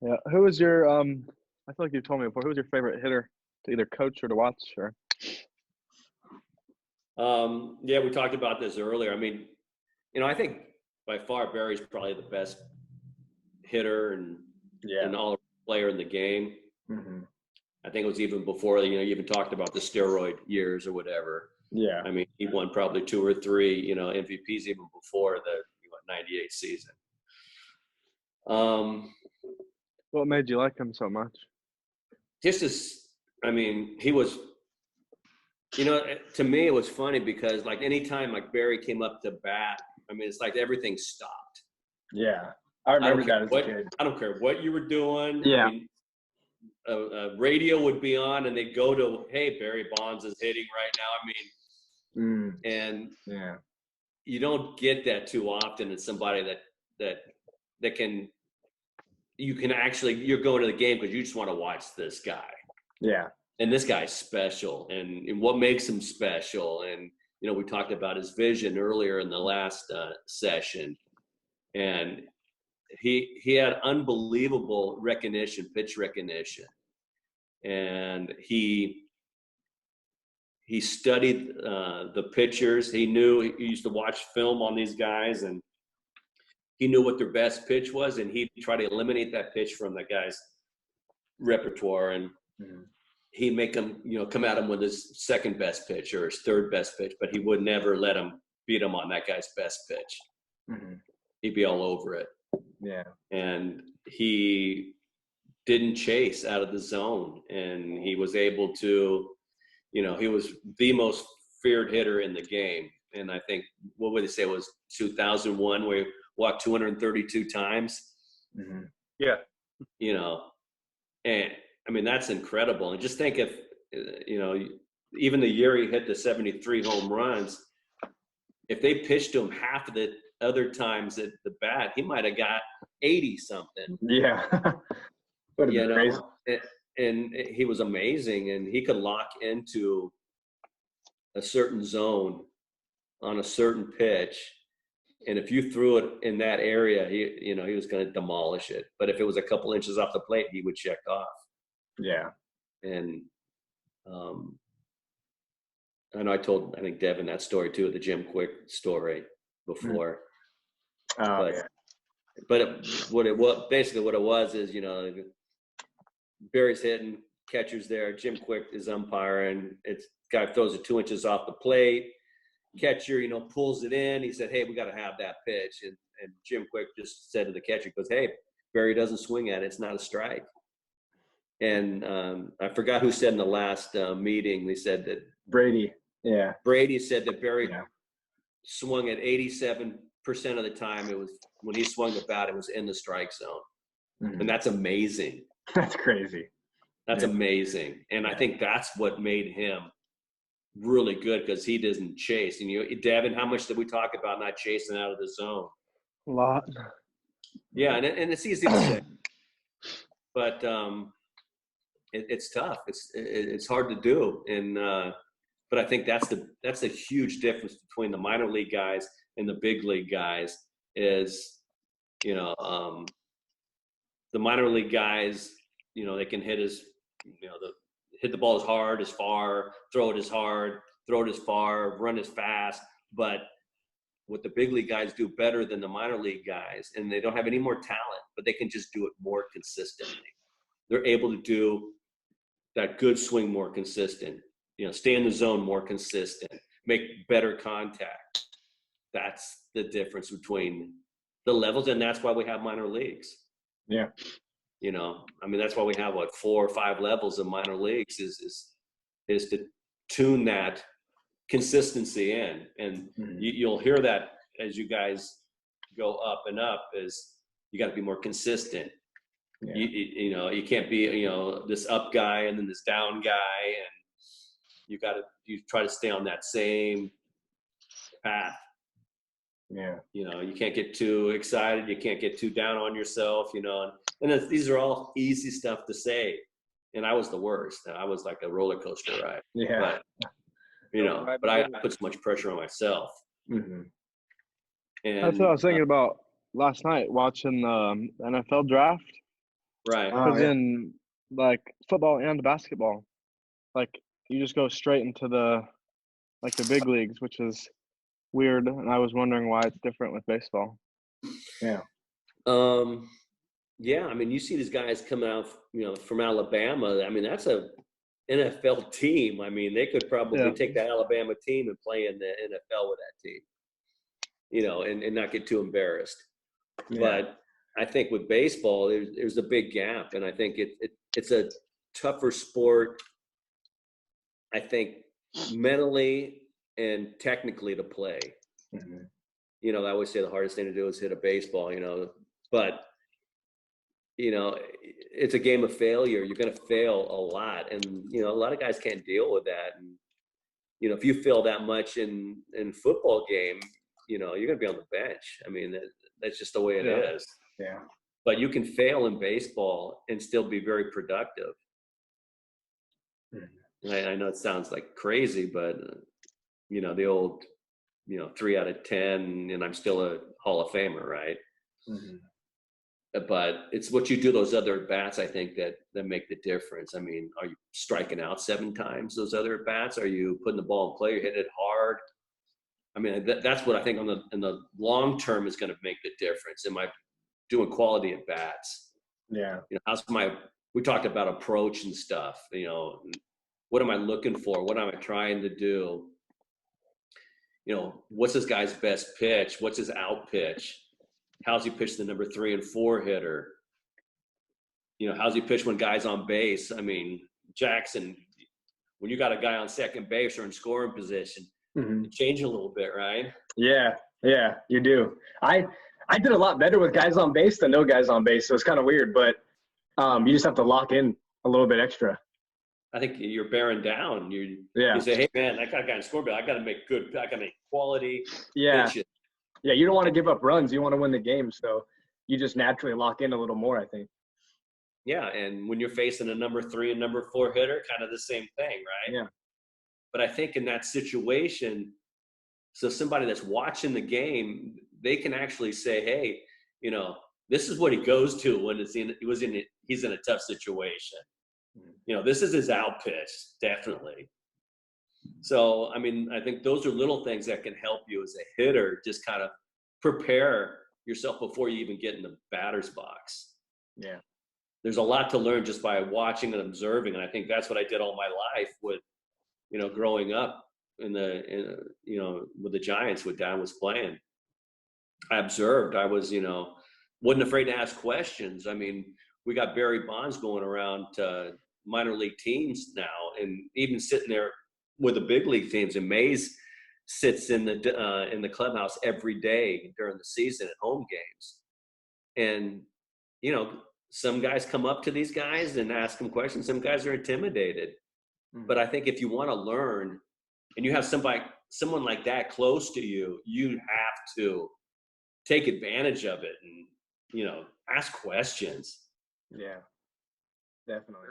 Yeah. Who was your I feel like you told me before. Who was your favorite hitter to either coach or to watch? Or Yeah, we talked about this earlier. I mean, I think by far Barry's probably the best hitter and all player in the game. Mm-hmm. I think it was even before, you even talked about the steroid years or whatever. Yeah. I mean, he won probably 2 or 3, MVPs even before the 98 season. what made you like him so much? He was, to me, it was funny because like anytime like Barry came up to bat, I mean, it's like everything stopped. Yeah. I remember that as a kid. I don't care what you were doing. Yeah. I mean, a radio would be on and they'd go to, hey, Barry Bonds is hitting right now. I mean, and yeah, you don't get that too often in somebody that can, you're going to the game because you just want to watch this guy. Yeah. And this guy's special and what makes him special. And, we talked about his vision earlier in the last session. And he had unbelievable pitch recognition. And he studied the pitchers. He used to watch film on these guys, and he knew what their best pitch was, and he'd try to eliminate that pitch from the guy's repertoire. And he'd make him, come at him with his second best pitch or his third best pitch, but he would never let him beat him on that guy's best pitch. Mm-hmm. He'd be all over it. Yeah. And he didn't chase out of the zone, and he was able to, he was the most feared hitter in the game. And I think, what would they say, it was 2001 where he walked 232 times. Mm-hmm. Yeah. And I mean, that's incredible. And just think if, even the year he hit the 73 home runs, if they pitched to him half of the other times at the bat, he might have got 80 something. Yeah. Crazy. And he was amazing, and he could lock into a certain zone on a certain pitch. And if you threw it in that area, he was going to demolish it. But if it was a couple inches off the plate, he would check off. Yeah. And I know I think Devin that story too, the Jim Quick story before. But what it was is, Barry's hitting, catcher's there, Jim Quick is umpiring. It's guy throws it 2 inches off the plate. Catcher, pulls it in. He said, hey, we got to have that pitch. And Jim Quick just said to the catcher, goes, hey, Barry doesn't swing at it. It's not a strike. And I forgot who said in the last meeting, they said that Brady. Yeah. Brady said that Barry swung at 87% of the time. It was when he swung the bat, it was in the strike zone. Mm-hmm. And that's amazing. That's crazy. That's amazing. And I think that's what made him really good, because he doesn't chase. And Devin, how much did we talk about not chasing out of the zone? A lot. Yeah, and it's easy to say, but it's tough. It's hard to do. And but I think that's the huge difference between the minor league guys and the big league guys is, the minor league guys, they can hit hit the ball as hard, as far, throw it as hard, throw it as far, run as fast. But what the big league guys do better than the minor league guys, and they don't have any more talent, but they can just do it more consistently. They're able to do that good swing more consistent, stay in the zone more consistent, make better contact. That's the difference between the levels, and that's why we have minor leagues. Yeah. That's why we have 4 or 5 levels of minor leagues is to tune that consistency in. And you'll hear that as you guys go up and up, is you got to be more consistent. Yeah. You can't be, this up guy and then this down guy, and you try to stay on that same path. Yeah. You can't get too excited. You can't get too down on yourself, and these are all easy stuff to say. And I was the worst. I was like a roller coaster ride. Yeah. But I put so much pressure on myself. Mm-hmm. And that's what I was thinking about last night, watching the NFL draft. Right. Oh, Because yeah. in like football and basketball, like you just go straight into the big leagues, which is weird. And I was wondering why it's different with baseball. Yeah. Yeah, I mean, you see these guys coming out, from Alabama. I mean, that's a NFL team. I mean, they could probably Yeah. take that Alabama team and play in the NFL with that team, and not get too embarrassed. Yeah. But I think with baseball, there's a big gap, and I think it's a tougher sport. I think mentally and technically to play. Mhm. I always say the hardest thing to do is hit a baseball. But it's a game of failure. You're going to fail a lot, and a lot of guys can't deal with that. And if you fail that much in football game, you're going to be on the bench. I mean, that's just the way it Yeah. is. Yeah. But you can fail in baseball and still be very productive. Mhm. And I know it sounds like crazy, but the old 3 out of 10, and I'm still a Hall of Famer, right? Mhm. But it's what you do those other bats, I think, that make the difference. I mean, are you striking out 7 times those other bats? Are you putting the ball in play? You're hitting it hard? I mean, that's what I think in the long term is going to make the difference. Am I doing quality at bats? Yeah. We talked about approach and stuff, what am I looking for? What am I trying to do? What's this guy's best pitch? What's his out pitch? How's he pitch the number 3 and 4 hitter? How's he pitch when guys on base? I mean, Jackson, when you got a guy on second base or in scoring position, Mhm. it changes a little bit, right? Yeah. Yeah. You do. I did a lot better with guys on base than no guys on base, so it's kind of weird. But you just have to lock in a little bit extra. I think you're bearing down. You Yeah. say, hey man, I got a guy in scoring, but I got to make quality Yeah. pitches. Yeah. You don't want to give up runs. You want to win the game, so you just naturally lock in a little more, I think. Yeah, and when you're facing a number 3 and number 4 hitter, kind of the same thing, right? Yeah. But I think in that situation, so somebody that's watching the game, they can actually say, hey, this is what he goes to when he's in a tough situation. This is his out pitch, definitely. So, I mean, I think those are little things that can help you as a hitter, just kind of prepare yourself before you even get in the batter's box. Yeah. There's a lot to learn just by watching and observing. And I think that's what I did all my life with, growing up with the Giants when Dad was playing. I observed. I was, wasn't afraid to ask questions. I mean, we got Barry Bonds going around minor league teams now, and even sitting there with the big league teams. And Mays sits in the clubhouse every day during the season at home games. And some guys come up to these guys and ask them questions. Some guys are intimidated. Mhm. But I think if you want to learn, and you have someone like that close to you, you have to take advantage of it and ask questions. Yeah. Definitely.